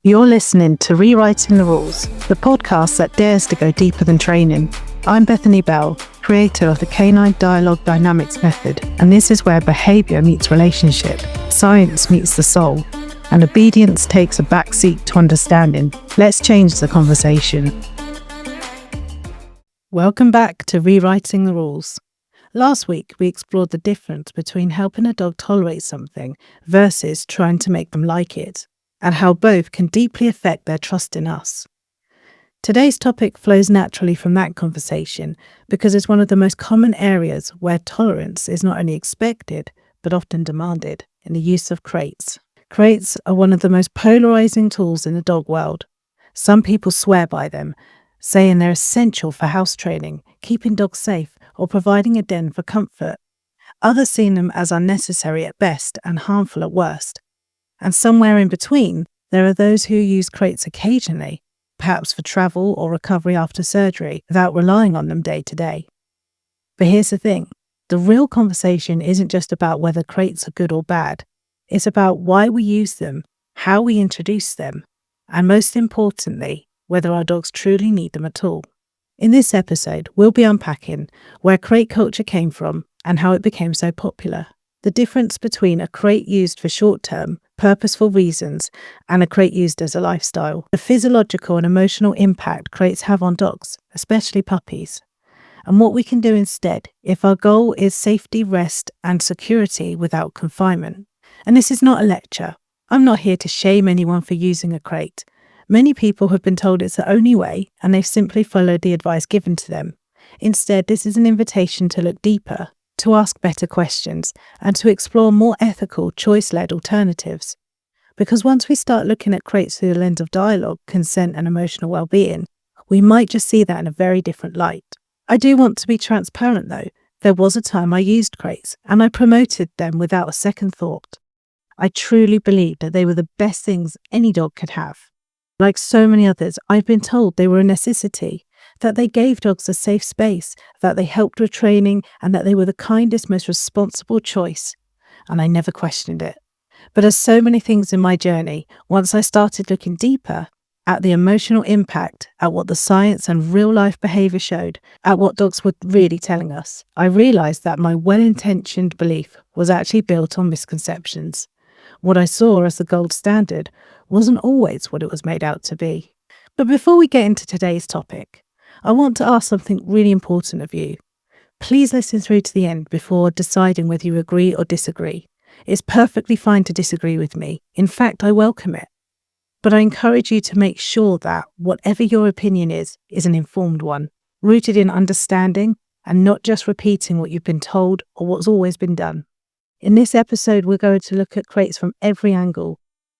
You're listening to Rewriting the Rules, the podcast that dares to go deeper than training. I'm Bethany Bell, creator of the Canine Dialogue Dynamics method, and this is where behaviour meets relationship, science meets the soul, and obedience takes a backseat to understanding. Let's change the conversation. Welcome back to Rewriting the Rules. Last week, we explored the difference between helping a dog tolerate something versus trying to make them like it, and how both can deeply affect their trust in us. Today's topic flows naturally from that conversation because it's one of the most common areas where tolerance is not only expected, but often demanded in the use of crates. Crates are one of the most polarizing tools in the dog world. Some people swear by them, saying they're essential for house training, keeping dogs safe, or providing a den for comfort. Others see them as unnecessary at best and harmful at worst. And somewhere in between, there are those who use crates occasionally, perhaps for travel or recovery after surgery, without relying on them day to day. But here's the thing, the real conversation isn't just about whether crates are good or bad. It's about why we use them, how we introduce them, and most importantly, whether our dogs truly need them at all. In this episode, we'll be unpacking where crate culture came from and how it became so popular. The difference between a crate used for short-term, purposeful reasons and a crate used as a lifestyle. The physiological and emotional impact crates have on dogs, especially puppies. And what we can do instead if our goal is safety, rest and security without confinement. And this is not a lecture. I'm not here to shame anyone for using a crate. Many people have been told it's the only way and they've simply followed the advice given to them. Instead, this is an invitation to look deeper, to ask better questions, and to explore more ethical, choice-led alternatives. Because once we start looking at crates through the lens of dialogue, consent and emotional well-being, we might just see that in a very different light. I do want to be transparent though. There was a time I used crates, and I promoted them without a second thought. I truly believed that they were the best things any dog could have. Like so many others, I've been told they were a necessity, that they gave dogs a safe space, that they helped with training, and that they were the kindest, most responsible choice. And I never questioned it. But as so many things in my journey, once I started looking deeper at the emotional impact, at what the science and real-life behaviour showed, at what dogs were really telling us, I realised that my well-intentioned belief was actually built on misconceptions. What I saw as the gold standard wasn't always what it was made out to be. But before we get into today's topic, I want to ask something really important of you. Please listen through to the end before deciding whether you agree or disagree. It's perfectly fine to disagree with me. In fact, I welcome it. But I encourage you to make sure that whatever your opinion is an informed one, rooted in understanding and not just repeating what you've been told or what's always been done. In this episode, we're going to look at crates from every angle.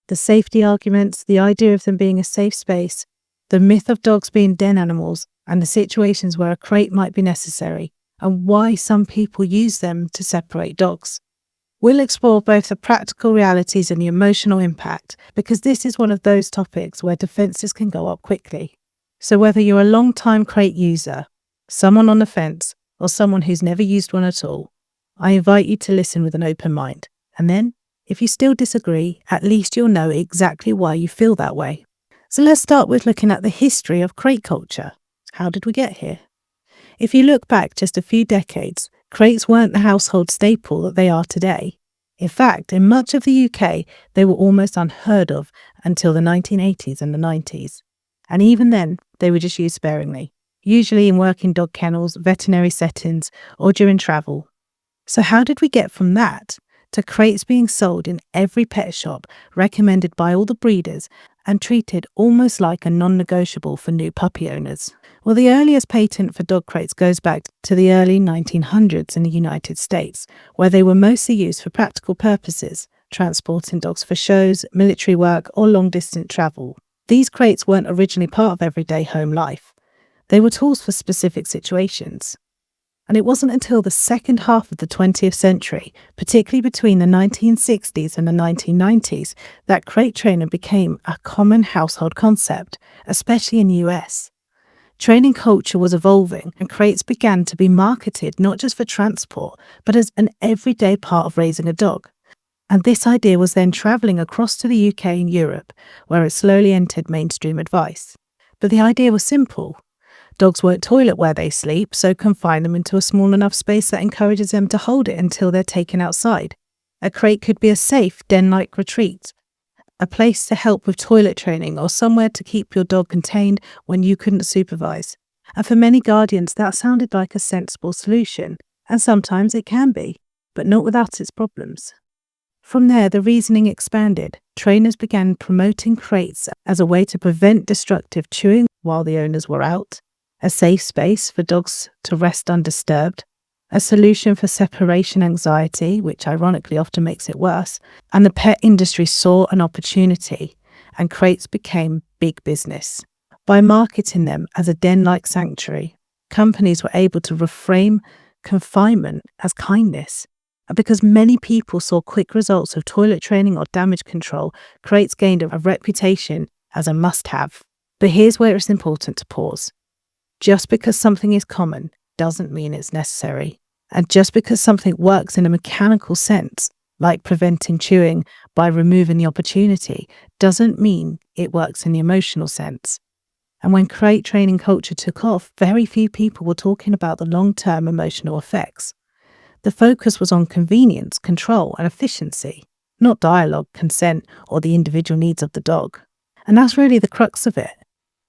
The safety arguments, the idea of them being a safe space, the myth of dogs being den animals, and the situations where a crate might be necessary, and why some people use them to separate dogs. We'll explore both the practical realities and the emotional impact, because this is one of those topics where defences can go up quickly. So whether you're a long-time crate user, someone on the fence, or someone who's never used one at all, I invite you to listen with an open mind. And then, if you still disagree, at least you'll know exactly why you feel that way. So let's start with looking at the history of crate culture. How did we get here? If you look back just a few decades, crates weren't the household staple that they are today. In fact, in much of the UK, they were almost unheard of until the 1980s and the 90s. And even then, they were just used sparingly, usually in working dog kennels, veterinary settings, or during travel. So how did we get from that to crates being sold in every pet shop, recommended by all the breeders, and treated almost like a non-negotiable for new puppy owners? Well, the earliest patent for dog crates goes back to the early 1900s in the United States, where they were mostly used for practical purposes, transporting dogs for shows, military work, or long-distance travel. These crates weren't originally part of everyday home life. They were tools for specific situations. And it wasn't until the second half of the 20th century, particularly between the 1960s and the 1990s, that crate training became a common household concept, especially in the US. Training culture was evolving and crates began to be marketed not just for transport, but as an everyday part of raising a dog. And this idea was then travelling across to the UK and Europe, where it slowly entered mainstream advice. But the idea was simple. Dogs won't toilet where they sleep, so confine them into a small enough space that encourages them to hold it until they're taken outside. A crate could be a safe, den-like retreat, a place to help with toilet training, or somewhere to keep your dog contained when you couldn't supervise. And for many guardians, that sounded like a sensible solution, and sometimes it can be, but not without its problems. From there, the reasoning expanded. Trainers began promoting crates as a way to prevent destructive chewing while the owners were out, a safe space for dogs to rest undisturbed, a solution for separation anxiety, which ironically often makes it worse, and the pet industry saw an opportunity, and crates became big business. By marketing them as a den-like sanctuary, companies were able to reframe confinement as kindness. And because many people saw quick results of toilet training or damage control, crates gained a reputation as a must-have. But here's where it's important to pause. Just because something is common doesn't mean it's necessary. And just because something works in a mechanical sense, like preventing chewing by removing the opportunity, doesn't mean it works in the emotional sense. And when crate training culture took off, very few people were talking about the long-term emotional effects. The focus was on convenience, control, and efficiency, not dialogue, consent, or the individual needs of the dog. And that's really the crux of it.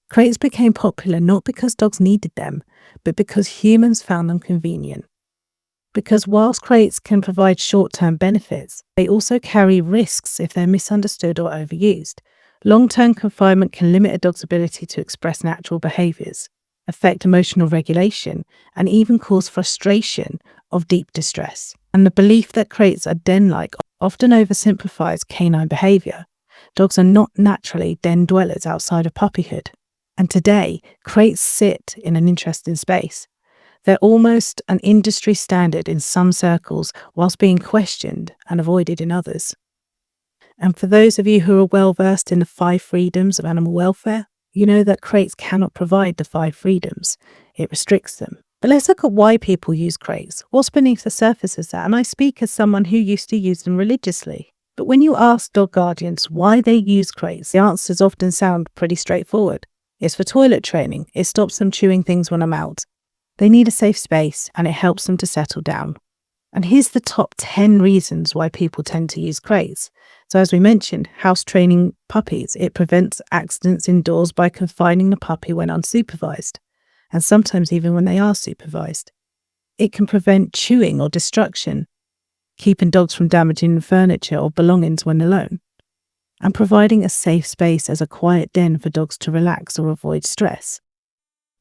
Crates became popular not because dogs needed them, but because humans found them convenient. Because whilst crates can provide short-term benefits, they also carry risks if they're misunderstood or overused. Long-term confinement can limit a dog's ability to express natural behaviours, affect emotional regulation, and even cause frustration of deep distress. And the belief that crates are den-like often oversimplifies canine behaviour. Dogs are not naturally den dwellers outside of puppyhood. And today, crates sit in an interesting space. They're almost an industry standard in some circles, whilst being questioned and avoided in others. And for those of you who are well versed in the 5 freedoms of animal welfare, you know that crates cannot provide the 5 freedoms. It restricts them. But let's look at why people use crates. What's beneath the surface is that, and I speak as someone who used to use them religiously. But when you ask dog guardians why they use crates, the answers often sound pretty straightforward. It's for toilet training. It stops them chewing things when I'm out. They need a safe space, and it helps them to settle down. And here's the top 10 reasons why people tend to use crates. So as we mentioned, house training puppies, it prevents accidents indoors by confining the puppy when unsupervised, and sometimes even when they are supervised. It can prevent chewing or destruction, keeping dogs from damaging furniture or belongings when alone, and providing a safe space as a quiet den for dogs to relax or avoid stress.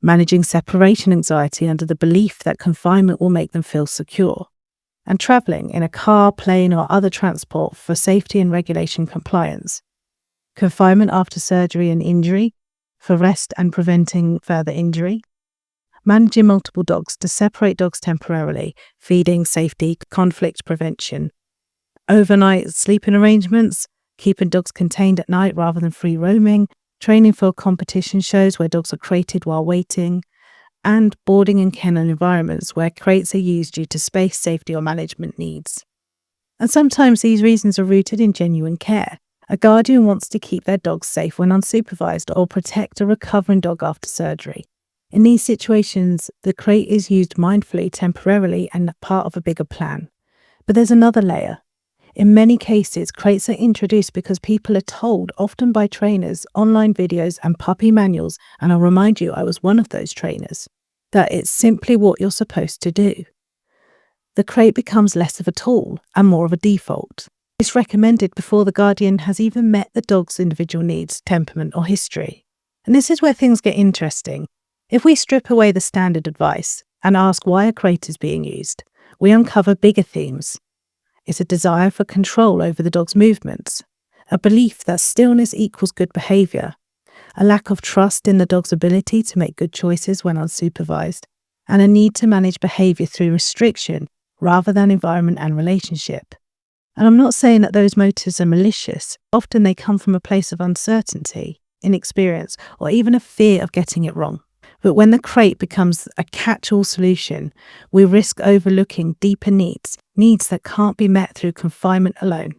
Managing separation anxiety under the belief that confinement will make them feel secure, and travelling in a car, plane, or other transport for safety and regulation compliance. Confinement after surgery and injury, for rest and preventing further injury. Managing multiple dogs to separate dogs temporarily, feeding, safety, conflict prevention. Overnight sleeping arrangements, keeping dogs contained at night rather than free roaming. Training for competition shows where dogs are crated while waiting, and boarding and kennel environments where crates are used due to space, safety, or management needs. And sometimes these reasons are rooted in genuine care. A guardian wants to keep their dog safe when unsupervised or protect a recovering dog after surgery. In these situations, the crate is used mindfully, temporarily, and part of a bigger plan. But there's another layer. In many cases, crates are introduced because people are told, often by trainers, online videos and puppy manuals, and I'll remind you, I was one of those trainers, that it's simply what you're supposed to do. The crate becomes less of a tool and more of a default. It's recommended before the guardian has even met the dog's individual needs, temperament, or history. And this is where things get interesting. If we strip away the standard advice and ask why a crate is being used, we uncover bigger themes. It's a desire for control over the dog's movements, a belief that stillness equals good behaviour, a lack of trust in the dog's ability to make good choices when unsupervised, and a need to manage behaviour through restriction rather than environment and relationship. And I'm not saying that those motives are malicious. Often they come from a place of uncertainty, inexperience, or even a fear of getting it wrong. But when the crate becomes a catch-all solution, we risk overlooking deeper needs that can't be met through confinement alone.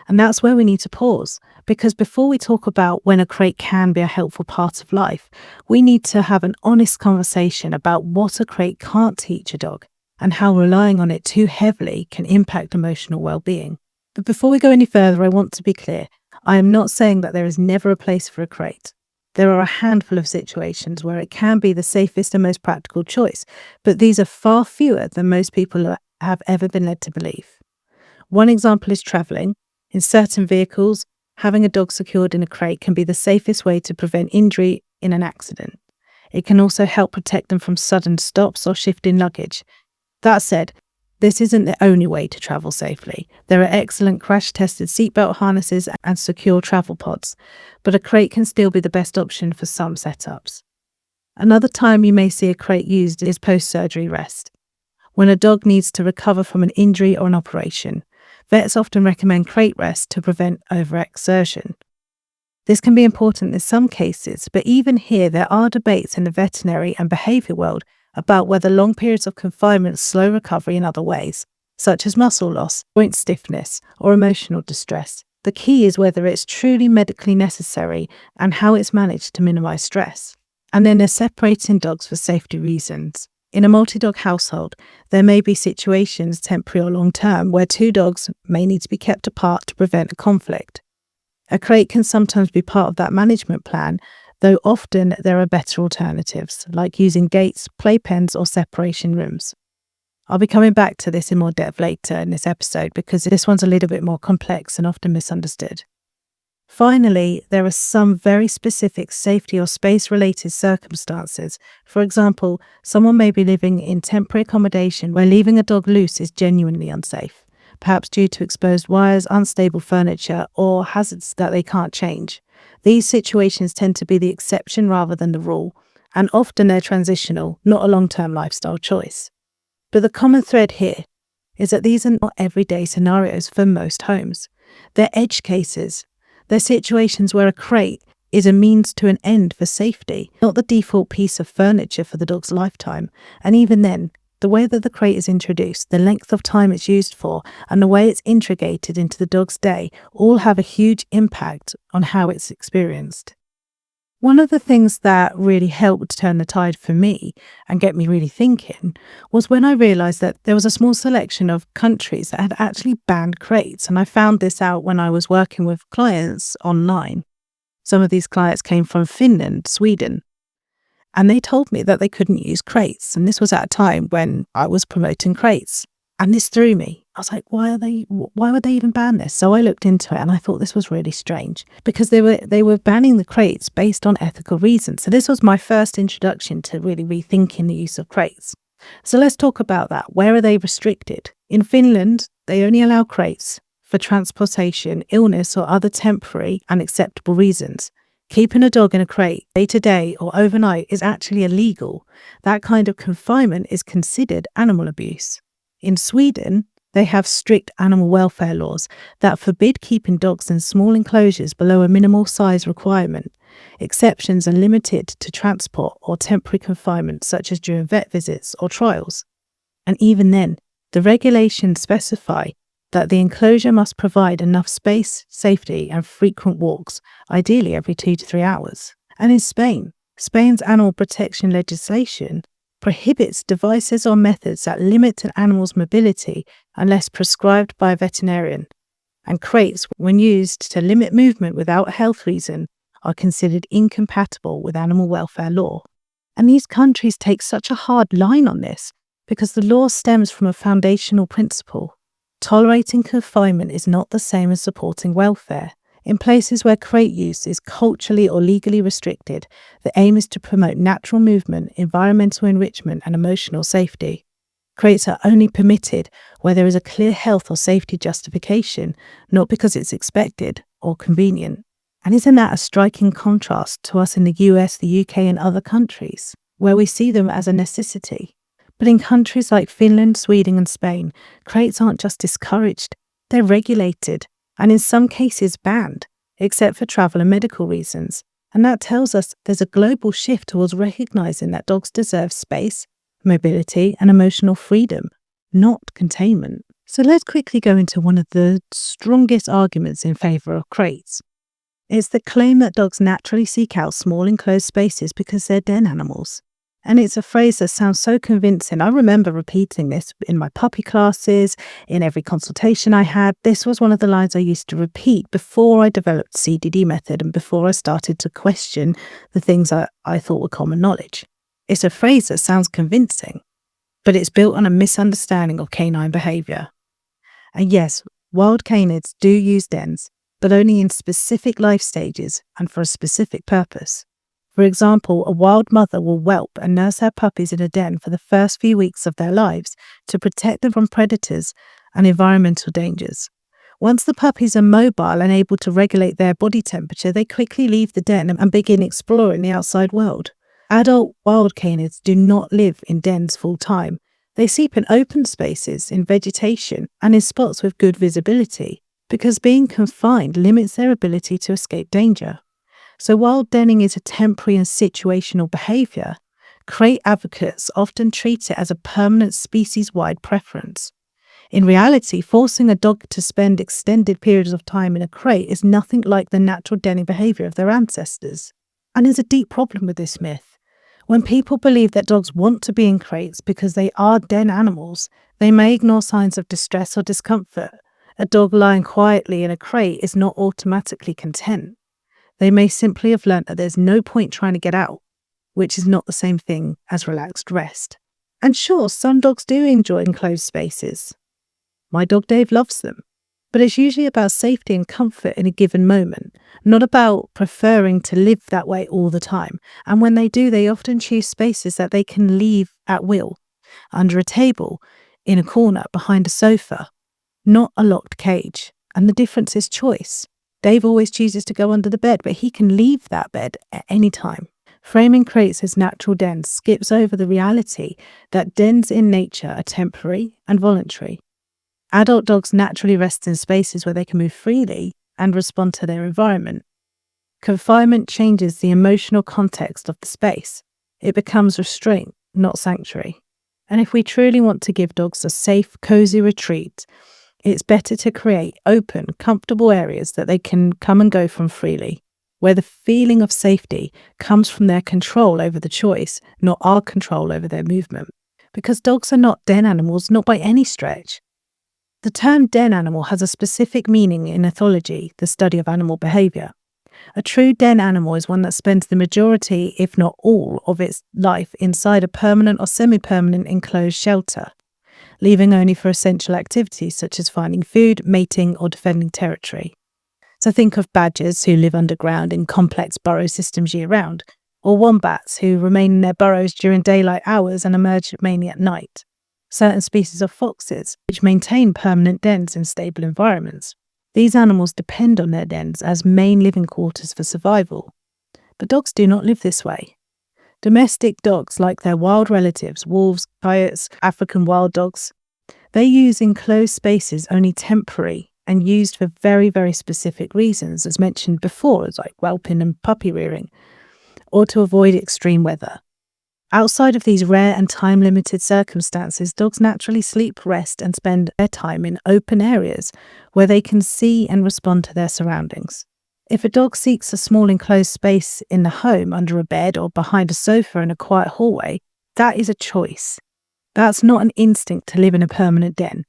And that's where we need to pause, because before we talk about when a crate can be a helpful part of life, we need to have an honest conversation about what a crate can't teach a dog and how relying on it too heavily can impact emotional well-being. But before we go any further, I want to be clear. I am not saying that there is never a place for a crate. There are a handful of situations where it can be the safest and most practical choice, but these are far fewer than most people have ever been led to believe. One example is travelling. In certain vehicles, having a dog secured in a crate can be the safest way to prevent injury in an accident. It can also help protect them from sudden stops or shifting luggage. That said, this isn't the only way to travel safely. There are excellent crash-tested seatbelt harnesses and secure travel pods, but a crate can still be the best option for some setups. Another time you may see a crate used is post-surgery rest. When a dog needs to recover from an injury or an operation, vets often recommend crate rest to prevent overexertion. This can be important in some cases, but even here there are debates in the veterinary and behaviour world about whether long periods of confinement slow recovery in other ways, such as muscle loss, joint stiffness, or emotional distress. The key is whether it's truly medically necessary and how it's managed to minimise stress. And then there's separating dogs for safety reasons. In a multi-dog household, there may be situations, temporary or long-term, where two dogs may need to be kept apart to prevent a conflict. A crate can sometimes be part of that management plan, though often there are better alternatives, like using gates, playpens, or separation rooms. I'll be coming back to this in more depth later in this episode because this one's a little bit more complex and often misunderstood. Finally, there are some very specific safety or space-related circumstances. For example, someone may be living in temporary accommodation where leaving a dog loose is genuinely unsafe, perhaps due to exposed wires, unstable furniture, or hazards that they can't change. These situations tend to be the exception rather than the rule, and often they're transitional, not a long-term lifestyle choice. But the common thread here is that these are not everyday scenarios for most homes. They're edge cases. They're situations where a crate is a means to an end for safety, not the default piece of furniture for the dog's lifetime. And even then, the way that the crate is introduced, the length of time it's used for, and the way it's integrated into the dog's day all have a huge impact on how it's experienced. One of the things that really helped turn the tide for me and get me really thinking was when I realised that there was a small selection of countries that had actually banned crates, and I found this out when I was working with clients online. Some of these clients came from Finland, Sweden, and they told me that they couldn't use crates, and this was at a time when I was promoting crates. And this threw me. I was like, why would they even ban this? So I looked into it and I thought this was really strange because they were banning the crates based on ethical reasons. So this was my first introduction to really rethinking the use of crates. So let's talk about that. Where are they restricted? In Finland, they only allow crates for transportation, illness, or other temporary unacceptable reasons. Keeping a dog in a crate day to day or overnight is actually illegal. That kind of confinement is considered animal abuse. In Sweden, they have strict animal welfare laws that forbid keeping dogs in small enclosures below a minimal size requirement. Exceptions are limited to transport or temporary confinement, such as during vet visits or trials. And even then, the regulations specify that the enclosure must provide enough space, safety, and frequent walks, ideally every 2 to 3 hours. And in Spain, Spain's animal protection legislation prohibits devices or methods that limit an animal's mobility unless prescribed by a veterinarian. And crates, when used to limit movement without a health reason, are considered incompatible with animal welfare law. And these countries take such a hard line on this because the law stems from a foundational principle. Tolerating confinement is not the same as supporting welfare. In places where crate use is culturally or legally restricted, the aim is to promote natural movement, environmental enrichment, and emotional safety. Crates are only permitted where there is a clear health or safety justification, not because it's expected or convenient. And isn't that a striking contrast to us in the US, the UK, and other countries, where we see them as a necessity? But in countries like Finland, Sweden, and Spain, crates aren't just discouraged, they're regulated, and in some cases banned, except for travel and medical reasons. And that tells us there's a global shift towards recognising that dogs deserve space, mobility, and emotional freedom, not containment. So let's quickly go into one of the strongest arguments in favour of crates. It's the claim that dogs naturally seek out small enclosed spaces because they're den animals. And it's a phrase that sounds so convincing. I remember repeating this in my puppy classes, in every consultation I had. This was one of the lines I used to repeat before I developed CDD method and before I started to question the things I thought were common knowledge. It's a phrase that sounds convincing, but it's built on a misunderstanding of canine behaviour. And yes, wild canids do use dens, but only in specific life stages and for a specific purpose. For example, a wild mother will whelp and nurse her puppies in a den for the first few weeks of their lives to protect them from predators and environmental dangers. Once the puppies are mobile and able to regulate their body temperature, they quickly leave the den and begin exploring the outside world. Adult wild canids do not live in dens full time. They sleep in open spaces, in vegetation, and in spots with good visibility, because being confined limits their ability to escape danger. So while denning is a temporary and situational behaviour, crate advocates often treat it as a permanent species-wide preference. In reality, forcing a dog to spend extended periods of time in a crate is nothing like the natural denning behaviour of their ancestors. And there's a deep problem with this myth. When people believe that dogs want to be in crates because they are den animals, they may ignore signs of distress or discomfort. A dog lying quietly in a crate is not automatically content. They may simply have learnt that there's no point trying to get out, which is not the same thing as relaxed rest. And sure, some dogs do enjoy enclosed spaces. My dog Dave loves them. But it's usually about safety and comfort in a given moment, not about preferring to live that way all the time. And when they do, they often choose spaces that they can leave at will, under a table, in a corner, behind a sofa, not a locked cage. And the difference is choice. Dave always chooses to go under the bed, but he can leave that bed at any time. Framing crates as natural dens skips over the reality that dens in nature are temporary and voluntary. Adult dogs naturally rest in spaces where they can move freely and respond to their environment. Confinement changes the emotional context of the space. It becomes restraint, not sanctuary. And if we truly want to give dogs a safe, cozy retreat, it's better to create open, comfortable areas that they can come and go from freely, where the feeling of safety comes from their control over the choice, not our control over their movement. Because dogs are not den animals, not by any stretch. The term den animal has a specific meaning in ethology, the study of animal behaviour. A true den animal is one that spends the majority, if not all, of its life inside a permanent or semi-permanent enclosed shelter, leaving only for essential activities such as finding food, mating, or defending territory. So think of badgers who live underground in complex burrow systems year-round, or wombats who remain in their burrows during daylight hours and emerge mainly at night. Certain species of foxes, which maintain permanent dens in stable environments. These animals depend on their dens as main living quarters for survival. But dogs do not live this way. Domestic dogs, like their wild relatives, wolves, coyotes, African wild dogs, they use enclosed spaces only temporary and used for very, very specific reasons, as mentioned before, as like whelping and puppy rearing, or to avoid extreme weather. Outside of these rare and time-limited circumstances, dogs naturally sleep, rest, and spend their time in open areas where they can see and respond to their surroundings. If a dog seeks a small enclosed space in the home under a bed or behind a sofa in a quiet hallway, that is a choice. That's not an instinct to live in a permanent den.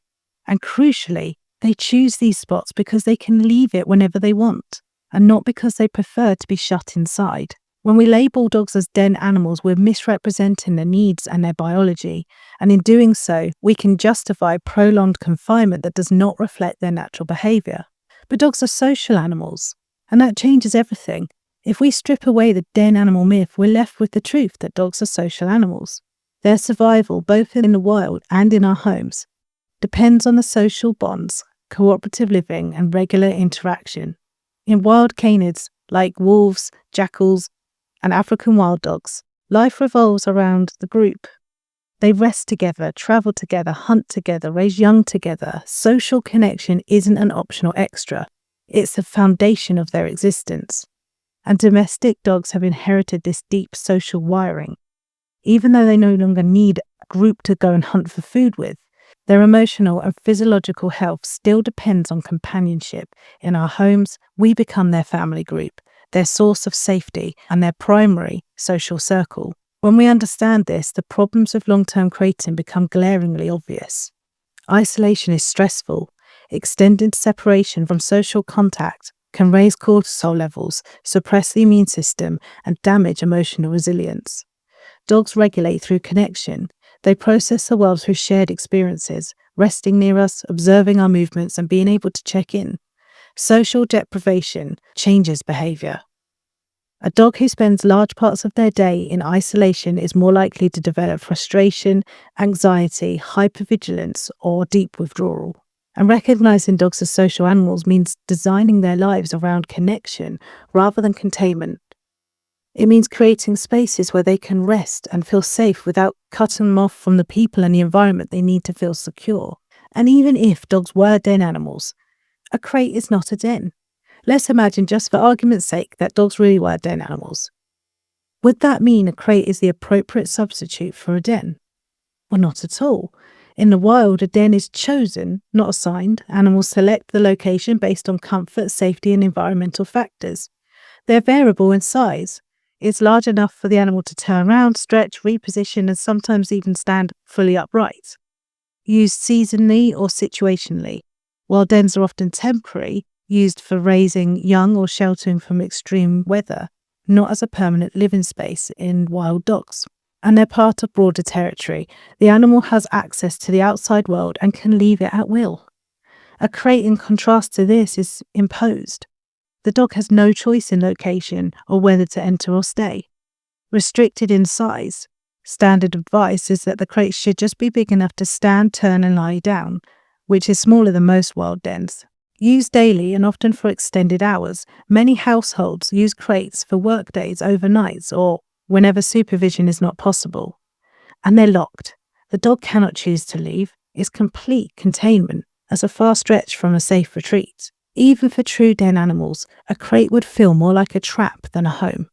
And crucially, they choose these spots because they can leave it whenever they want, and not because they prefer to be shut inside. When we label dogs as den animals, we're misrepresenting their needs and their biology, and in doing so, we can justify prolonged confinement that does not reflect their natural behaviour. But dogs are social animals, and that changes everything. If we strip away the den animal myth, we're left with the truth that dogs are social animals. Their survival, both in the wild and in our homes, depends on the social bonds, cooperative living, and regular interaction. In wild canids, like wolves, jackals, and African wild dogs, life revolves around the group. They rest together, travel together, hunt together, raise young together. Social connection isn't an optional extra. It's the foundation of their existence. And domestic dogs have inherited this deep social wiring. Even though they no longer need a group to go and hunt for food with, Their emotional and physiological health still depends on companionship. In our homes, we become their family group, their source of safety, and their primary social circle. When we understand this, the problems of long-term crating become glaringly obvious. Isolation is stressful. Extended separation from social contact can raise cortisol levels, suppress the immune system, and damage emotional resilience. Dogs regulate through connection. They process the world through shared experiences, resting near us, observing our movements, and being able to check in. Social deprivation changes behaviour. A dog who spends large parts of their day in isolation is more likely to develop frustration, anxiety, hypervigilance, or deep withdrawal. And recognizing dogs as social animals means designing their lives around connection rather than containment. It means creating spaces where they can rest and feel safe without cutting them off from the people and the environment they need to feel secure. And even if dogs were den animals, a crate is not a den. Let's imagine, just for argument's sake, that dogs really were den animals. Would that mean a crate is the appropriate substitute for a den? Well, not at all. In the wild, a den is chosen, not assigned. Animals select the location based on comfort, safety, and environmental factors. They're variable in size. It's large enough for the animal to turn around, stretch, reposition, and sometimes even stand fully upright. Used seasonally or situationally, while dens are often temporary, used for raising young or sheltering from extreme weather, not as a permanent living space in wild dogs. And they're part of broader territory. The animal has access to the outside world and can leave it at will. A crate, in contrast to this, is imposed. The dog has no choice in location or whether to enter or stay. Restricted in size, standard advice is that the crate should just be big enough to stand, turn, and lie down, which is smaller than most wild dens. Used daily and often for extended hours, many households use crates for work days, overnights, or whenever supervision is not possible. And they're locked. The dog cannot choose to leave. It's complete containment, as a far stretch from a safe retreat. Even for true den animals, a crate would feel more like a trap than a home.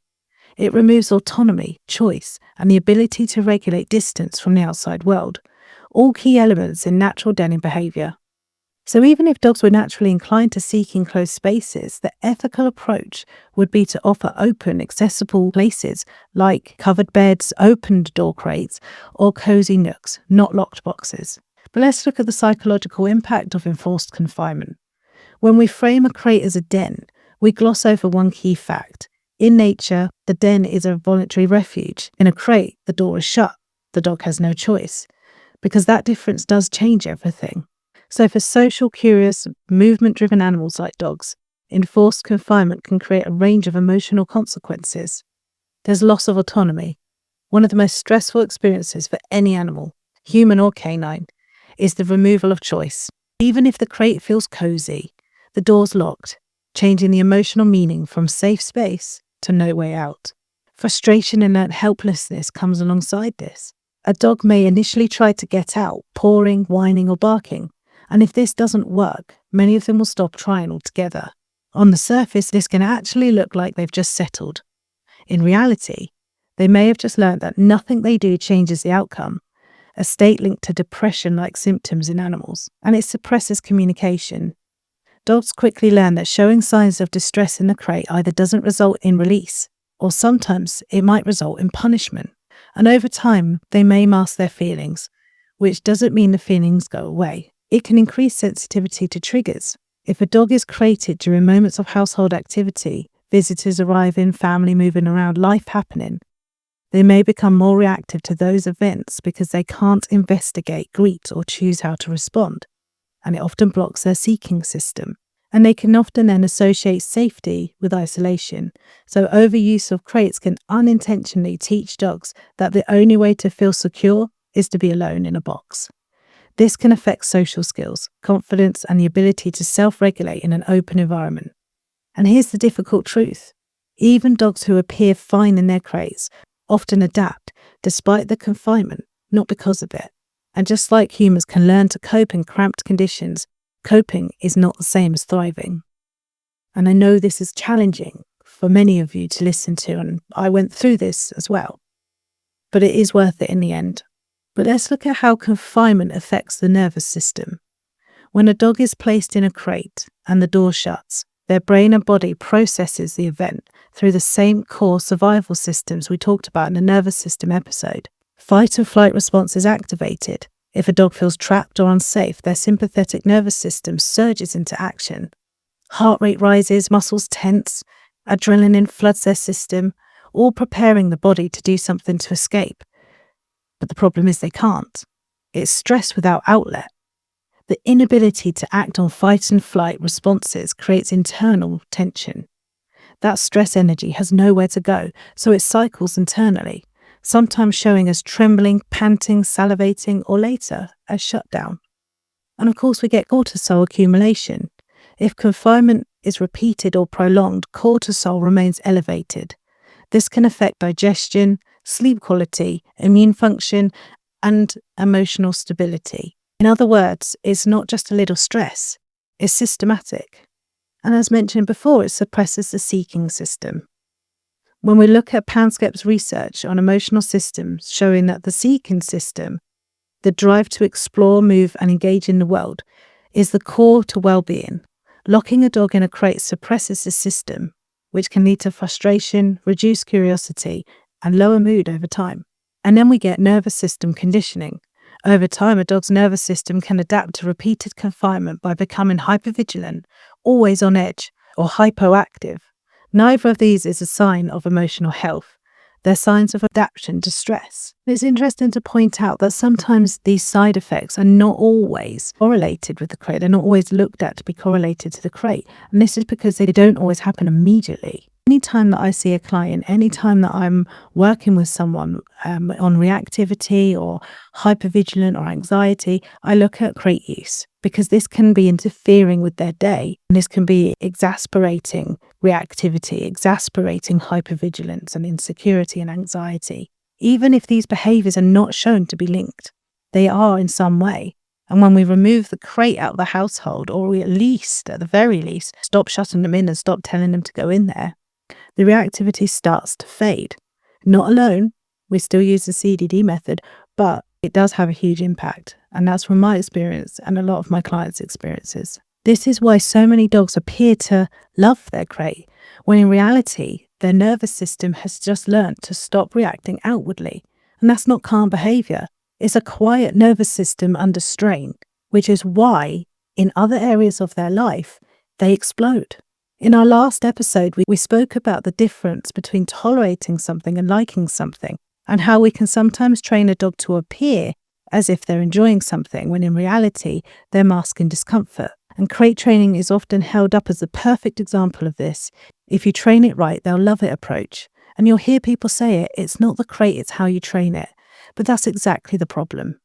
It removes autonomy, choice, and the ability to regulate distance from the outside world, all key elements in natural denning behaviour. So even if dogs were naturally inclined to seek enclosed spaces, the ethical approach would be to offer open, accessible places like covered beds, opened door crates, or cosy nooks, not locked boxes. But let's look at the psychological impact of enforced confinement. When we frame a crate as a den, we gloss over one key fact. In nature, the den is a voluntary refuge. In a crate, the door is shut. The dog has no choice, because that difference does change everything. So for social, curious, movement-driven animals like dogs, enforced confinement can create a range of emotional consequences. There's loss of autonomy. One of the most stressful experiences for any animal, human or canine, is the removal of choice. Even if the crate feels cozy, the door's locked, changing the emotional meaning from safe space to no way out. Frustration and helplessness comes alongside this. A dog may initially try to get out, pawing, whining, or barking. And if this doesn't work, many of them will stop trying altogether. On the surface, this can actually look like they've just settled. In reality, they may have just learned that nothing they do changes the outcome, a state linked to depression-like symptoms in animals, and it suppresses communication. Dogs quickly learn that showing signs of distress in the crate either doesn't result in release, or sometimes it might result in punishment. And over time, they may mask their feelings, which doesn't mean the feelings go away. It can increase sensitivity to triggers. If a dog is crated during moments of household activity, visitors arriving, family moving around, life happening, they may become more reactive to those events because they can't investigate, greet, or choose how to respond. And it often blocks their seeking system. And they can often then associate safety with isolation. So overuse of crates can unintentionally teach dogs that the only way to feel secure is to be alone in a box. This can affect social skills, confidence, and the ability to self-regulate in an open environment. And here's the difficult truth. Even dogs who appear fine in their crates often adapt despite the confinement, not because of it. And just like humans can learn to cope in cramped conditions, coping is not the same as thriving. And I know this is challenging for many of you to listen to, and I went through this as well. But it is worth it in the end. But let's look at how confinement affects the nervous system. When a dog is placed in a crate and the door shuts, their brain and body processes the event through the same core survival systems we talked about in the nervous system episode. Fight and flight response is activated. If a dog feels trapped or unsafe, their sympathetic nervous system surges into action. Heart rate rises, muscles tense, adrenaline floods their system, all preparing the body to do something to escape. But the problem is they can't. It's stress without outlet. The inability to act on fight and flight responses creates internal tension. That stress energy has nowhere to go, so it cycles internally, sometimes showing as trembling, panting, salivating, or later as shutdown. And of course we get cortisol accumulation. If confinement is repeated or prolonged, cortisol remains elevated. This can affect digestion, sleep quality, immune function, and emotional stability. In other words, it's not just a little stress, it's systematic. And as mentioned before, it suppresses the seeking system. When we look at Panskep's research on emotional systems showing that the seeking system, the drive to explore, move, and engage in the world, is the core to well-being. Locking a dog in a crate suppresses the system, which can lead to frustration, reduced curiosity, and lower mood over time. And then we get nervous system conditioning. Over time, a dog's nervous system can adapt to repeated confinement by becoming hypervigilant, always on edge, or hypoactive. Neither of these is a sign of emotional health. They're signs of adaptation to stress. It's interesting to point out that sometimes these side effects are not always correlated with the crate. They're not always looked at to be correlated to the crate. And this is because they don't always happen immediately. Anytime that I see a client, anytime that I'm working with someone on reactivity or hypervigilant or anxiety, I look at crate use because this can be interfering with their day and this can be exasperating reactivity, exasperating hypervigilance and insecurity and anxiety. Even if these behaviours are not shown to be linked, they are in some way. And when we remove the crate out of the household, or we at the very least, stop shutting them in and stop telling them to go in there, the reactivity starts to fade. Not alone, we still use the CDD method, but it does have a huge impact. And that's from my experience and a lot of my clients' experiences. This is why so many dogs appear to love their crate, when in reality, their nervous system has just learned to stop reacting outwardly. And that's not calm behaviour. It's a quiet nervous system under strain, which is why in other areas of their life, they explode. In our last episode, we spoke about the difference between tolerating something and liking something, and how we can sometimes train a dog to appear as if they're enjoying something, when in reality, they're masking discomfort. And crate training is often held up as the perfect example of this. If you train it right, they'll love it approach. And you'll hear people say it's not the crate, it's how you train it. But that's exactly the problem.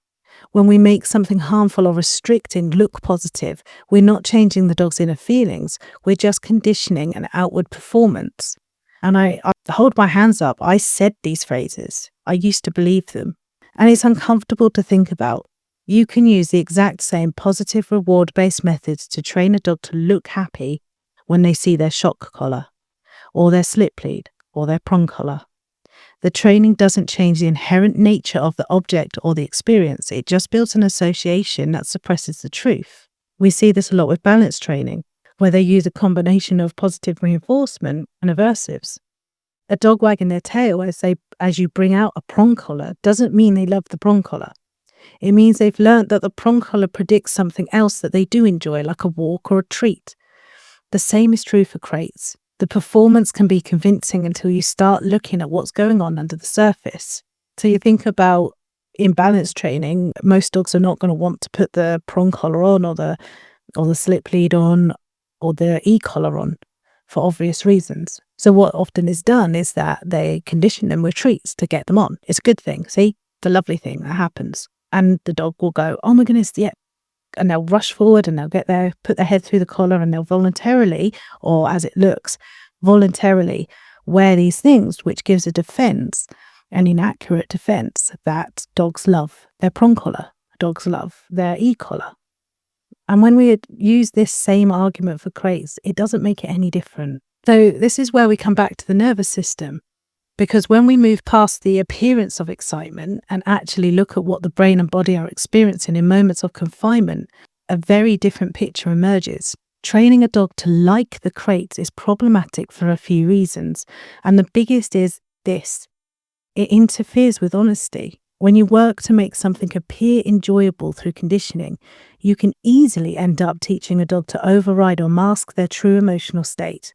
When we make something harmful or restricting look positive, we're not changing the dog's inner feelings, we're just conditioning an outward performance. And I hold my hands up, I said these phrases. I used to believe them. And it's uncomfortable to think about. You can use the exact same positive reward-based methods to train a dog to look happy when they see their shock collar, or their slip lead, or their prong collar. The training doesn't change the inherent nature of the object or the experience. It just builds an association that suppresses the truth. We see this a lot with balance training, where they use a combination of positive reinforcement and aversives. A dog wagging their tail as you bring out a prong collar doesn't mean they love the prong collar. It means they've learnt that the prong collar predicts something else that they do enjoy, like a walk or a treat. The same is true for crates. The performance can be convincing until you start looking at what's going on under the surface. So you think about in balance training, most dogs are not going to want to put the prong collar on or the slip lead on or the e-collar on for obvious reasons. So what often is done is that they condition them with treats to get them on. It's a good thing, see? It's a lovely thing that happens. And the dog will go, oh my goodness, yeah. And they'll rush forward and they'll put their head through the collar and they'll voluntarily, or as it looks, voluntarily wear these things, which gives a defense, an inaccurate defense, that dogs love their prong collar, dogs love their e-collar. And when we use this same argument for crates, it doesn't make it any different. So this is where we come back to the nervous system. Because when we move past the appearance of excitement and actually look at what the brain and body are experiencing in moments of confinement, a very different picture emerges. Training a dog to like the crates is problematic for a few reasons, and the biggest is this: it interferes with honesty. When you work to make something appear enjoyable through conditioning, you can easily end up teaching a dog to override or mask their true emotional state.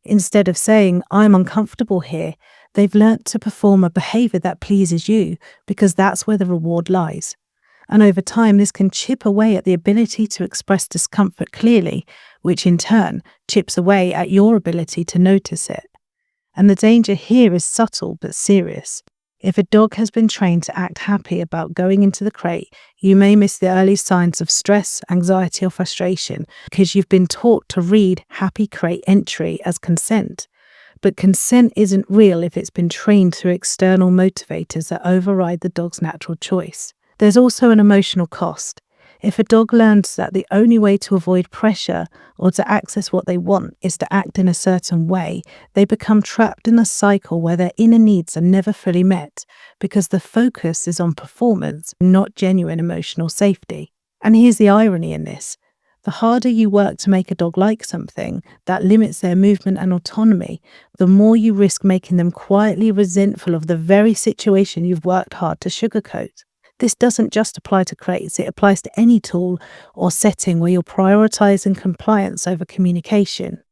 Instead of saying, "I'm uncomfortable here," they've learnt to perform a behavior that pleases you because that's where the reward lies. And over time, this can chip away at the ability to express discomfort clearly, which in turn chips away at your ability to notice it. And the danger here is subtle but serious. If a dog has been trained to act happy about going into the crate, you may miss the early signs of stress, anxiety, or frustration because you've been taught to read happy crate entry as consent. But consent isn't real if it's been trained through external motivators that override the dog's natural choice. There's also an emotional cost. If a dog learns that the only way to avoid pressure or to access what they want is to act in a certain way, they become trapped in a cycle where their inner needs are never fully met because the focus is on performance, not genuine emotional safety. And here's the irony in this. The harder you work to make a dog like something that limits their movement and autonomy, the more you risk making them quietly resentful of the very situation you've worked hard to sugarcoat. This doesn't just apply to crates, it applies to any tool or setting where you're prioritizing compliance over communication.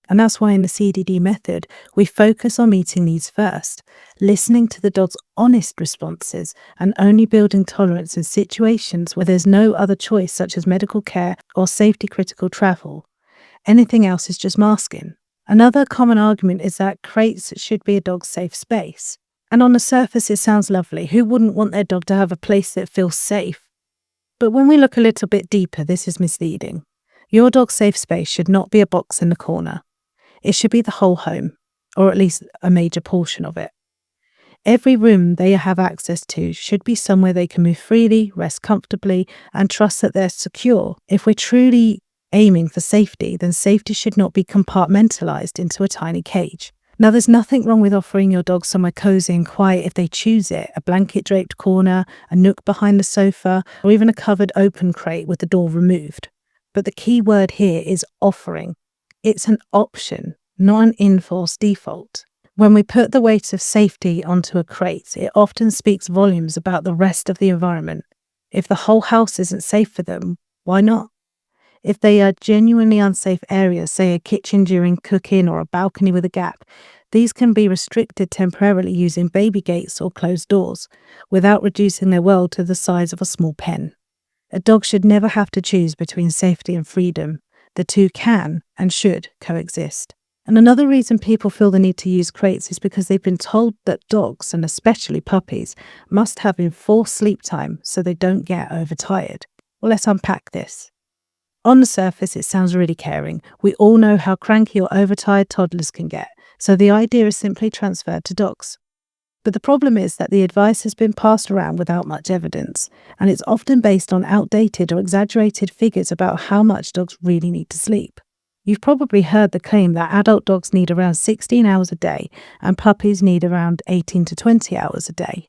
And that's why in the CDD method, we focus on meeting needs first, listening to the dog's honest responses and only building tolerance in situations where there's no other choice, such as medical care or safety critical travel. Anything else is just masking. Another common argument is that crates should be a dog's safe space. And on the surface, it sounds lovely. Who wouldn't want their dog to have a place that feels safe? But when we look a little bit deeper, this is misleading. Your dog's safe space should not be a box in the corner. It should be the whole home, or at least a major portion of it. Every room they have access to should be somewhere they can move freely, rest comfortably, and trust that they're secure. If we're truly aiming for safety, then safety should not be compartmentalized into a tiny cage. Now, there's nothing wrong with offering your dog somewhere cozy and quiet if they choose it, a blanket-draped corner, a nook behind the sofa, or even a covered open crate with the door removed. But the key word here is offering. It's an option, not an enforced default. When we put the weight of safety onto a crate, it often speaks volumes about the rest of the environment. If the whole house isn't safe for them, why not? If they are genuinely unsafe areas, say a kitchen during cooking or a balcony with a gap, these can be restricted temporarily using baby gates or closed doors, without reducing their world to the size of a small pen. A dog should never have to choose between safety and freedom. The two can and should coexist. And another reason people feel the need to use crates is because they've been told that dogs, and especially puppies, must have enforced sleep time so they don't get overtired. Well, let's unpack this. On the surface, it sounds really caring. We all know how cranky or overtired toddlers can get, so the idea is simply transferred to dogs. But the problem is that the advice has been passed around without much evidence, and it's often based on outdated or exaggerated figures about how much dogs really need to sleep. You've probably heard the claim that adult dogs need around 16 hours a day and puppies need around 18 to 20 hours a day.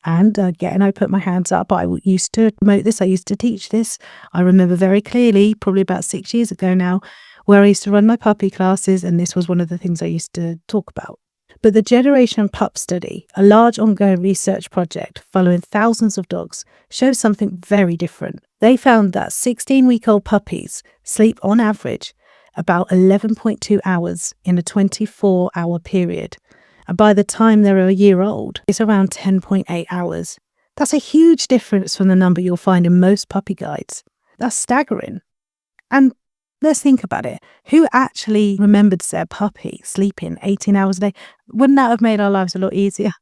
And again, I put my hands up. I used to promote this. I used to teach this. I remember very clearly, probably about 6 years ago now, where I used to run my puppy classes, and this was one of the things I used to talk about. But the Generation Pup Study, a large ongoing research project following thousands of dogs, shows something very different. They found that 16-week-old puppies sleep on average about 11.2 hours in a 24-hour period. And by the time they're a year old, it's around 10.8 hours. That's a huge difference from the number you'll find in most puppy guides. That's staggering. And let's think about it. Who actually remembered their puppy sleeping 18 hours a day? Wouldn't that have made our lives a lot easier?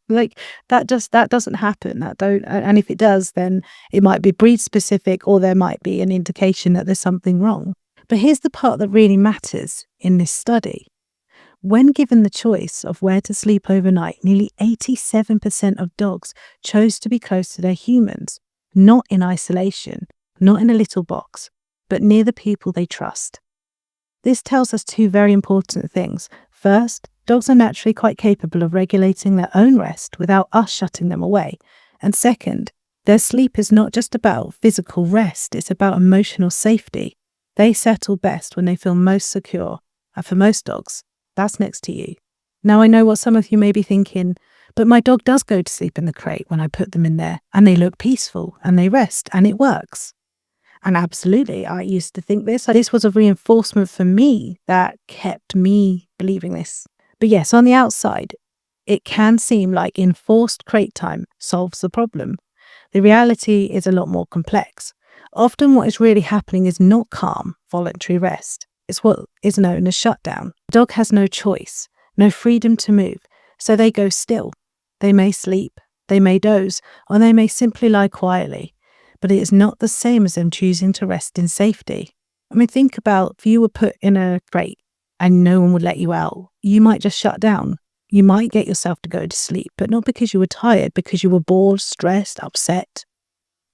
That doesn't happen. And if it does, then it might be breed specific, or there might be an indication that there's something wrong. But here's the part that really matters in this study. When given the choice of where to sleep overnight, nearly 87% of dogs chose to be close to their humans, not in isolation, not in a little box, but near the people they trust. This tells us two very important things. First, Dogs are naturally quite capable of regulating their own rest without us shutting them away. And second, their sleep is not just about physical rest, it's about emotional safety. They settle best when they feel most secure. And for most dogs, that's next to you. Now I know what some of you may be thinking, but my dog does go to sleep in the crate when I put them in there, and they look peaceful, and they rest, and it works. And absolutely, I used to think this. This was a reinforcement for me that kept me believing this. But yes, on the outside, it can seem like enforced crate time solves the problem. The reality is a lot more complex. Often what is really happening is not calm, voluntary rest. It's what is known as shutdown. The dog has no choice, no freedom to move, so they go still. They may sleep, they may doze, or they may simply lie quietly. But it is not the same as them choosing to rest in safety. I mean, think about if you were put in a crate and no one would let you out, you might just shut down. You might get yourself to go to sleep, but not because you were tired, because you were bored, stressed, upset.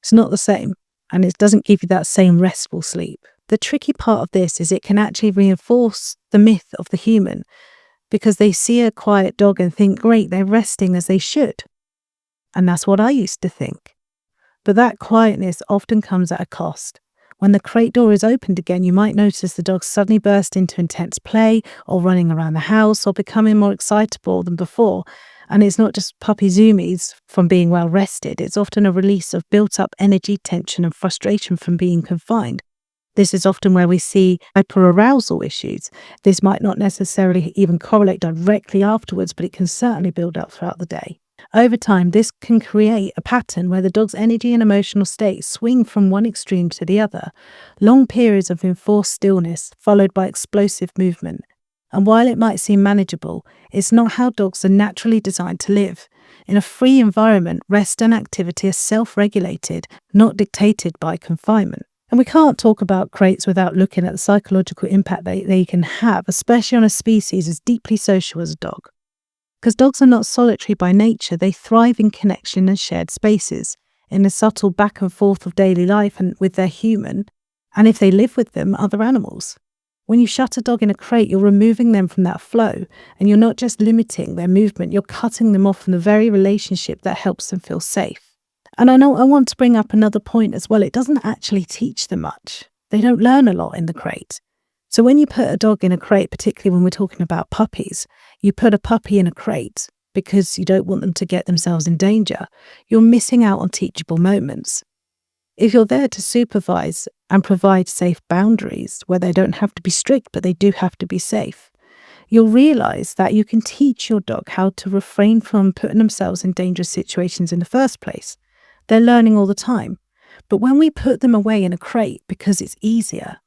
It's not the same, and it doesn't give you that same restful sleep. The tricky part of this is it can actually reinforce the myth of the human, because they see a quiet dog and think, great, they're resting as they should. And that's what I used to think. But that quietness often comes at a cost. When the crate door is opened again, you might notice the dog suddenly burst into intense play or running around the house or becoming more excitable than before. And it's not just puppy zoomies from being well rested. It's often a release of built up energy, tension and frustration from being confined. This is often where we see hyperarousal issues. This might not necessarily even correlate directly afterwards, but it can certainly build up throughout the day. Over time, this can create a pattern where the dog's energy and emotional state swing from one extreme to the other. Long periods of enforced stillness followed by explosive movement. And while it might seem manageable, it's not how dogs are naturally designed to live. In a free environment, rest and activity are self-regulated, not dictated by confinement. And we can't talk about crates without looking at the psychological impact they can have, especially on a species as deeply social as a dog. Because dogs are not solitary by nature, they thrive in connection and shared spaces, in the subtle back and forth of daily life and with their human, and if they live with them, other animals. When you shut a dog in a crate, you're removing them from that flow, and you're not just limiting their movement, you're cutting them off from the very relationship that helps them feel safe. And I want to bring up another point as well. It doesn't actually teach them much. They don't learn a lot in the crate. So when you put a dog in a crate, particularly when we're talking about puppies, you put a puppy in a crate because you don't want them to get themselves in danger, you're missing out on teachable moments. If you're there to supervise and provide safe boundaries where they don't have to be strict, but they do have to be safe, you'll realize that you can teach your dog how to refrain from putting themselves in dangerous situations in the first place. They're learning all the time. But when we put them away in a crate because it's easier,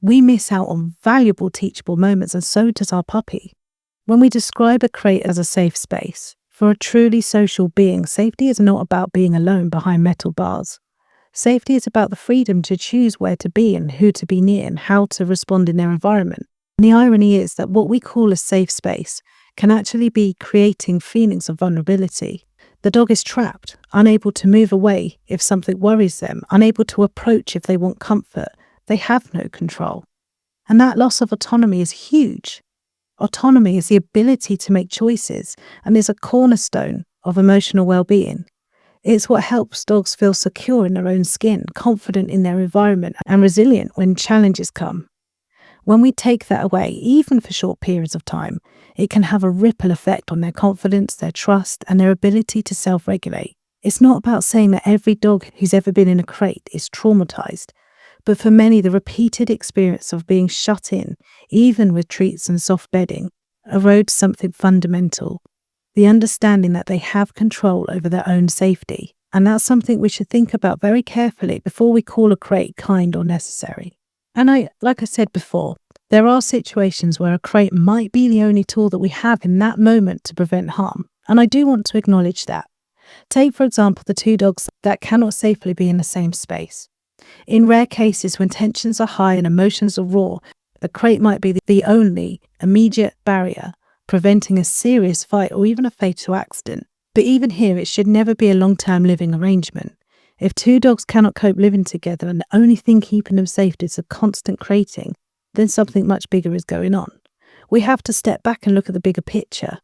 we miss out on valuable teachable moments, and so does our puppy. When we describe a crate as a safe space, for a truly social being, safety is not about being alone behind metal bars. Safety is about the freedom to choose where to be and who to be near and how to respond in their environment. And the irony is that what we call a safe space can actually be creating feelings of vulnerability. The dog is trapped, unable to move away if something worries them, unable to approach if they want comfort. They have no control. And that loss of autonomy is huge. Autonomy is the ability to make choices and is a cornerstone of emotional well-being. It's what helps dogs feel secure in their own skin, confident in their environment, and resilient when challenges come. When we take that away, even for short periods of time, it can have a ripple effect on their confidence, their trust, and their ability to self-regulate. It's not about saying that every dog who's ever been in a crate is traumatized. But for many, the repeated experience of being shut in, even with treats and soft bedding, erodes something fundamental, the understanding that they have control over their own safety. And that's something we should think about very carefully before we call a crate kind or necessary. And like I said before, there are situations where a crate might be the only tool that we have in that moment to prevent harm. And I do want to acknowledge that. Take, for example, the two dogs that cannot safely be in the same space. In rare cases, when tensions are high and emotions are raw, the crate might be the only immediate barrier preventing a serious fight or even a fatal accident. But even here, it should never be a long-term living arrangement. If two dogs cannot cope living together and the only thing keeping them safe is a constant crating, then something much bigger is going on. We have to step back and look at the bigger picture: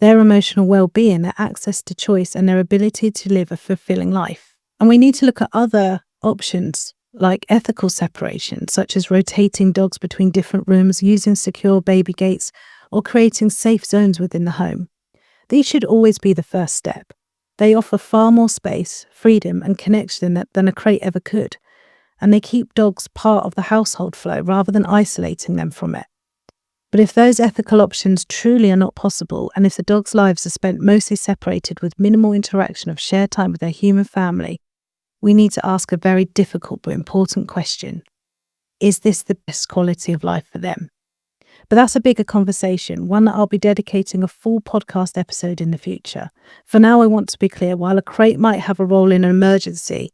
their emotional well-being, their access to choice, and their ability to live a fulfilling life. And we need to look at other options like ethical separation, such as rotating dogs between different rooms, using secure baby gates, or creating safe zones within the home. These should always be the first step. They offer far more space, freedom, and connection than a crate ever could, and they keep dogs part of the household flow rather than isolating them from it. But if those ethical options truly are not possible, and if the dogs' lives are spent mostly separated with minimal interaction of shared time with their human family, we need to ask a very difficult but important question. Is this the best quality of life for them? But that's a bigger conversation, one that I'll be dedicating a full podcast episode in the future. For now, I want to be clear: while a crate might have a role in an emergency,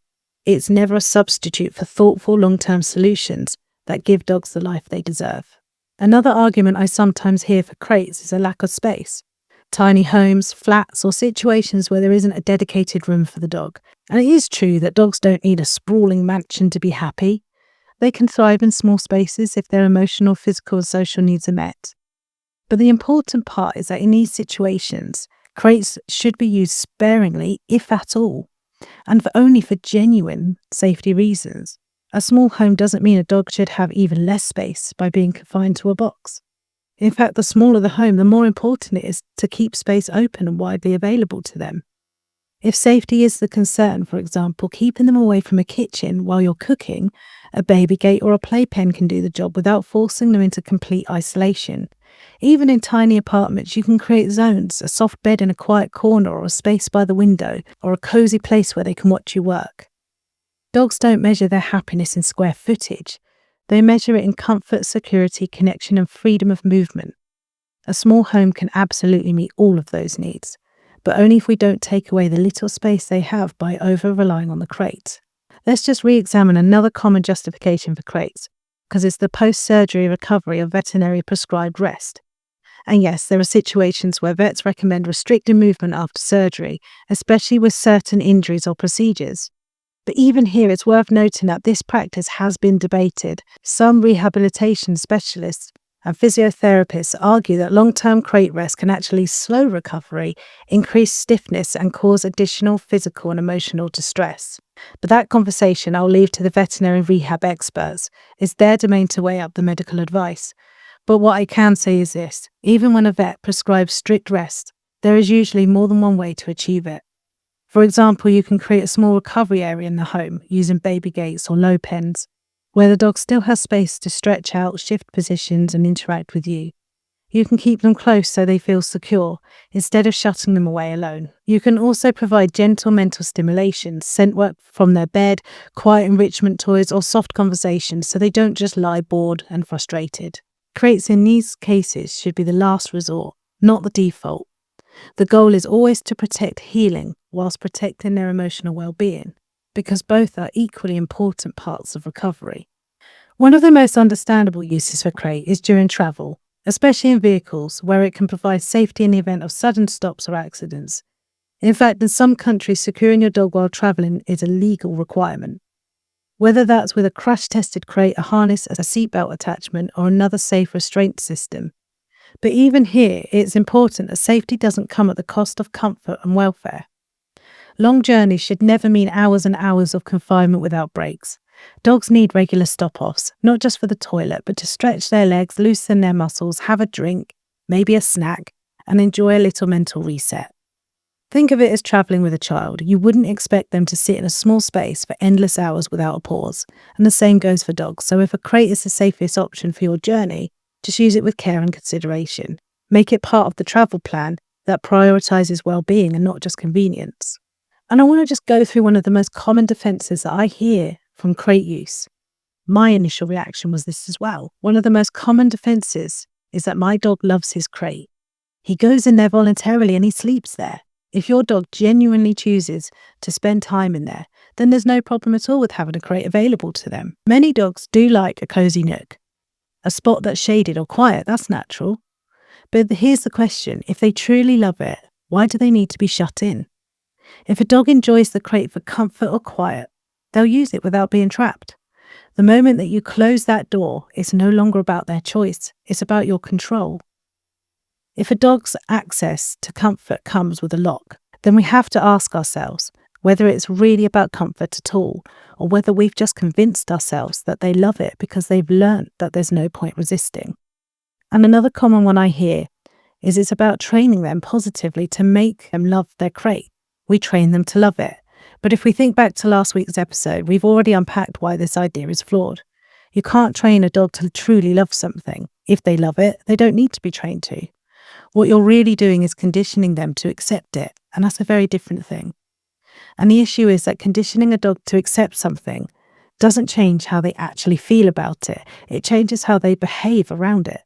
it's never a substitute for thoughtful long-term solutions that give dogs the life they deserve. Another argument I sometimes hear for crates is a lack of space. Tiny homes, flats, or situations where there isn't a dedicated room for the dog. And it is true that dogs don't need a sprawling mansion to be happy. They can thrive in small spaces if their emotional, physical, and social needs are met. But the important part is that in these situations, crates should be used sparingly, if at all, and only for genuine safety reasons. A small home doesn't mean a dog should have even less space by being confined to a box. In fact, the smaller the home, the more important it is to keep space open and widely available to them. If safety is the concern, for example, keeping them away from a kitchen while you're cooking, a baby gate or a playpen can do the job without forcing them into complete isolation. Even in tiny apartments, you can create zones: a soft bed in a quiet corner, or a space by the window, or a cozy place where they can watch you work. Dogs don't measure their happiness in square footage. They measure it in comfort, security, connection, and freedom of movement. A small home can absolutely meet all of those needs, but only if we don't take away the little space they have by over-relying on the crate. Let's just re-examine another common justification for crates, because it's the post-surgery recovery of veterinary prescribed rest. And yes, there are situations where vets recommend restricting movement after surgery, especially with certain injuries or procedures. But even here, it's worth noting that this practice has been debated. Some rehabilitation specialists and physiotherapists argue that long-term crate rest can actually slow recovery, increase stiffness, and cause additional physical and emotional distress. But that conversation I'll leave to the veterinary rehab experts. It's their domain to weigh up the medical advice. But what I can say is this: even when a vet prescribes strict rest, there is usually more than one way to achieve it. For example, you can create a small recovery area in the home using baby gates or low pens, where the dog still has space to stretch out, shift positions, and interact with you. You can keep them close so they feel secure, instead of shutting them away alone. You can also provide gentle mental stimulation, scent work from their bed, quiet enrichment toys, or soft conversations so they don't just lie bored and frustrated. Crates in these cases should be the last resort, not the default. The goal is always to protect healing whilst protecting their emotional well-being, because both are equally important parts of recovery. One of the most understandable uses for crate is during travel, especially in vehicles, where it can provide safety in the event of sudden stops or accidents. In fact, in some countries, securing your dog while travelling is a legal requirement. Whether that's with a crash-tested crate, a harness, a seatbelt attachment, or another safe restraint system. But even here, it's important that safety doesn't come at the cost of comfort and welfare. Long journeys should never mean hours and hours of confinement without breaks. Dogs need regular stop-offs, not just for the toilet, but to stretch their legs, loosen their muscles, have a drink, maybe a snack, and enjoy a little mental reset. Think of it as travelling with a child. You wouldn't expect them to sit in a small space for endless hours without a pause, and the same goes for dogs. So if a crate is the safest option for your journey, just use it with care and consideration. Make it part of the travel plan that prioritises well-being and not just convenience. And I want to just go through one of the most common defences that I hear from crate use. My initial reaction was this as well. One of the most common defences is that my dog loves his crate. He goes in there voluntarily and he sleeps there. If your dog genuinely chooses to spend time in there, then there's no problem at all with having a crate available to them. Many dogs do like a cosy nook, a spot that's shaded or quiet. That's natural. But here's the question: if they truly love it, why do they need to be shut in? If a dog enjoys the crate for comfort or quiet, they'll use it without being trapped. The moment that you close that door, it's no longer about their choice. It's about your control. If a dog's access to comfort comes with a lock, then we have to ask ourselves whether it's really about comfort at all, or whether we've just convinced ourselves that they love it because they've learnt that there's no point resisting. And another common one I hear is it's about training them positively to make them love their crate. We train them to love it. But if we think back to last week's episode, we've already unpacked why this idea is flawed. You can't train a dog to truly love something. If they love it, they don't need to be trained to. What you're really doing is conditioning them to accept it, and that's a very different thing. And the issue is that conditioning a dog to accept something doesn't change how they actually feel about it. It changes how they behave around it.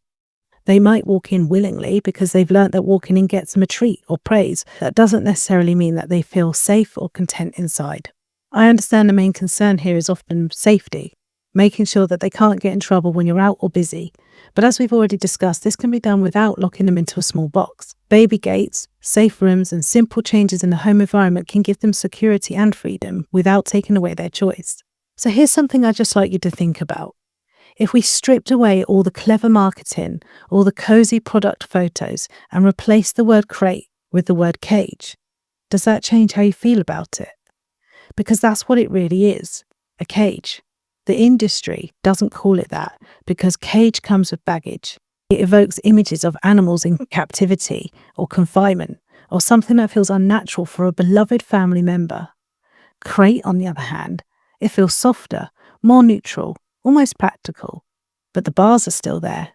They might walk in willingly because they've learnt that walking in gets them a treat or praise. That doesn't necessarily mean that they feel safe or content inside. I understand the main concern here is often safety, making sure that they can't get in trouble when you're out or busy. But as we've already discussed, this can be done without locking them into a small box. Baby gates, safe rooms, and simple changes in the home environment can give them security and freedom without taking away their choice. So here's something I'd just like you to think about. If we stripped away all the clever marketing, all the cozy product photos, and replaced the word crate with the word cage, does that change how you feel about it? Because that's what it really is, a cage. The industry doesn't call it that because cage comes with baggage. It evokes images of animals in captivity or confinement, or something that feels unnatural for a beloved family member. Crate, on the other hand, it feels softer, more neutral, almost practical. But the bars are still there,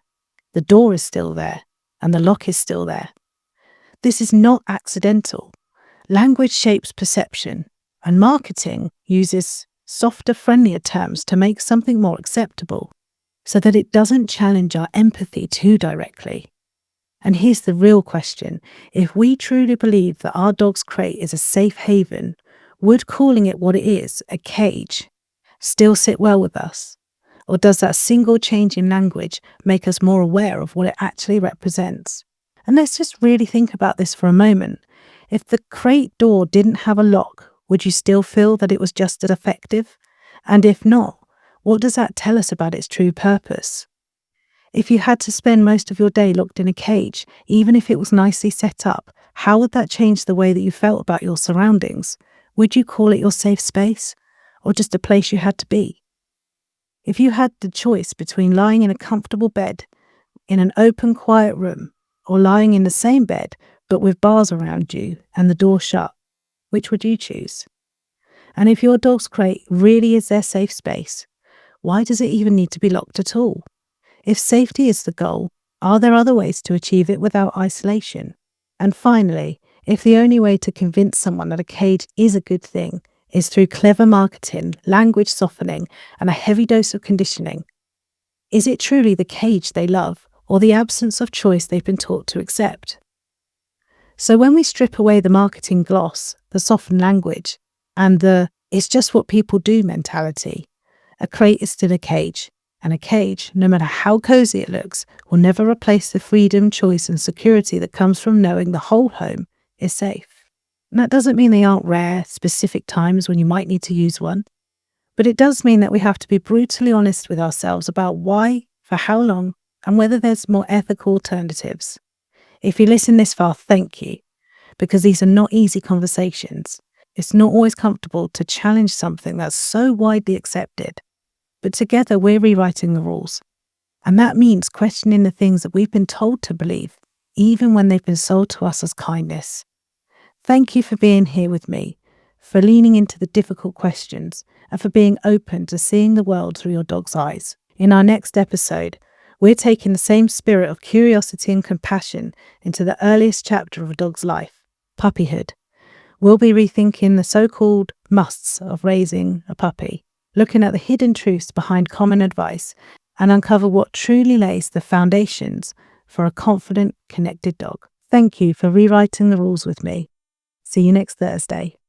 the door is still there, and the lock is still there. This is not accidental. Language shapes perception, and marketing uses softer, friendlier terms to make something more acceptable, so that it doesn't challenge our empathy too directly. And here's the real question. If we truly believe that our dog's crate is a safe haven, would calling it what it is, a cage, still sit well with us? Or does that single change in language make us more aware of what it actually represents? And let's just really think about this for a moment. If the crate door didn't have a lock, would you still feel that it was just as effective? And if not, what does that tell us about its true purpose? If you had to spend most of your day locked in a cage, even if it was nicely set up, how would that change the way that you felt about your surroundings? Would you call it your safe space, or just a place you had to be? If you had the choice between lying in a comfortable bed in an open, quiet room, or lying in the same bed but with bars around you and the door shut, which would you choose? And if your dog's crate really is their safe space, why does it even need to be locked at all? If safety is the goal, are there other ways to achieve it without isolation? And finally, if the only way to convince someone that a cage is a good thing is through clever marketing, language softening, and a heavy dose of conditioning, is it truly the cage they love or the absence of choice they've been taught to accept? So when we strip away the marketing gloss, the softened language, and the "it's just what people do" mentality, a crate is still a cage, and a cage, no matter how cozy it looks, will never replace the freedom, choice, and security that comes from knowing the whole home is safe. And that doesn't mean they aren't rare, specific times when you might need to use one, but it does mean that we have to be brutally honest with ourselves about why, for how long, and whether there's more ethical alternatives. If you listen this far, thank you, because these are not easy conversations. It's not always comfortable to challenge something that's so widely accepted, but together we're rewriting the rules. And that means questioning the things that we've been told to believe, even when they've been sold to us as kindness. Thank you for being here with me, for leaning into the difficult questions, and for being open to seeing the world through your dog's eyes. In our next episode, we're taking the same spirit of curiosity and compassion into the earliest chapter of a dog's life, puppyhood. We'll be rethinking the so-called musts of raising a puppy, looking at the hidden truths behind common advice, and uncover what truly lays the foundations for a confident, connected dog. Thank you for rewriting the rules with me. See you next Thursday.